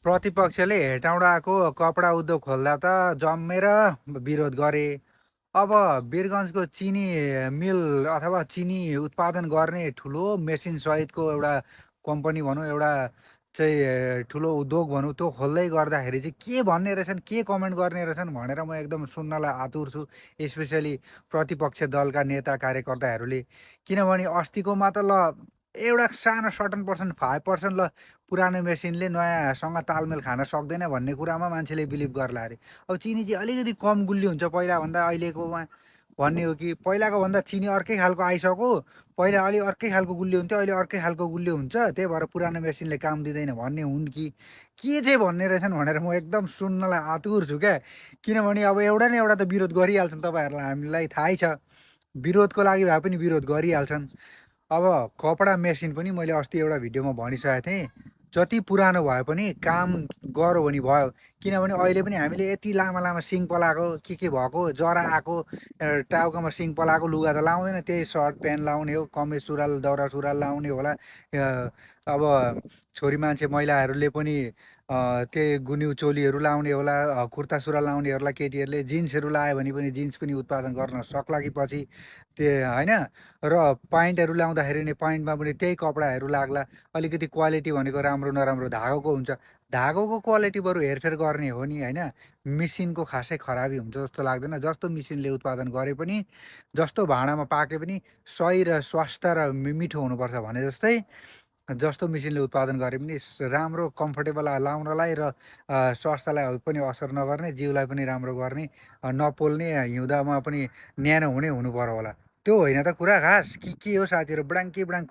प्रतिपक्षले हेटौँडाको कपडा उद्योग खोल्दा त जम्मेर विरोध गरे। अब वीरगन्जको चिनी मिल अथवा चिनी उत्पादन गर्ने ठुलो मेसिन सहितको एउटा कम्पनी भनौँ, एउटा चाहिँ ठुलो उद्योग भनौँ, त्यो खोल्दै गर्दाखेरि चाहिँ के भन्ने रहेछन्, के कमेन्ट गर्ने रहेछन् भनेर म एकदम सुन्नलाई आतुर छु। स्पेसली प्रतिपक्ष दलका नेता कार्यकर्ताहरूले। किनभने अस्तिकोमा त ल एउटा सानो सर्टन पर्सेन्ट 5% ल पुरानो मेसिनले नयाँसँग तालमेल खान सक्दैन भन्ने कुरामा मान्छेले बिलिभ गर्ला अरे। अब चिनी चाहिँ अलिकति कम गुलियो हुन्छ पहिलाभन्दा अहिलेकोमा भन्ने हो कि पहिलाको भन्दा चिनी अर्कै खालको आइसक्यो। पहिला अलि अर्कै खालको गुलियो हुन्थ्यो, अहिले अर्कै खालको गुलियो हुन्छ, त्यही भएर पुरानो मेसिनले काम दिँदैन भन्ने हुन् कि के चाहिँ भन्ने रहेछन् भनेर म एकदम सुन्नलाई आतुर छु क्या। किनभने अब एउटा न एउटा त विरोध गरिहाल्छन्, तपाईँहरूलाई हामीलाई थाहै छ। विरोधको लागि भए पनि विरोध गरिहाल्छन्। अब कपडा मेसिन पनि मैले अस्ति एउटा भिडियोमा भनिसकेको थिएँ, जति पुरानो भए पनि काम गऱ्यो भने भयो। किनभने अहिले पनि हामीले यति लामा लामा सिङ पलाएको के भएको जरा आएको टाउकोमा सिङ पलाएको लुगा त लाउँदैन, त्यही सर्ट प्यान्ट लाउने हो, कमेज सुरुवाल दौरा सुरुवाल लाउने होला। अब छोरी मान्छे महिलाहरूले पनि त्यही गुन्यु चोलीहरू लाउने होला, कुर्ता सुरुवाल लाउनेहरूलाई केटीहरूले जिन्सहरू लायो भने पनि जिन्स पनि उत्पादन गर्न सक्ला कि पछि त्यो होइन। र प्यान्टहरू लाउँदाखेरि नि प्यान्टमा पनि त्यही कपडाहरू लाग्ला। अलिकति क्वालिटी भनेको राम्रो नराम्रो धागोको हुन्छ, धागोको क्वालिटी बरु हेरफेर गर्ने हो नि होइन। मेसिनको खासै खराबी हुन्छ जस्तो लाग्दैन। जस्तो मेसिनले उत्पादन गरे पनि, जस्तो भाँडामा पाके पनि सही र स्वास्थ्य र मिठो हुनुपर्छ भने जस्तै, जस्तो मेसिनले उत्पादन गरे पनि राम्रो कम्फर्टेबल लाउनलाई र स्वास्थ्यलाई पनि असर नगर्ने, जिउलाई पनि राम्रो गर्ने, नपोल्ने, हिउँदामा पनि न्यानो हुने हुनु पर्यो होला। त्यो होइन त कुरा खास। के हो साथीहरू, ब्राङ के ब्राङ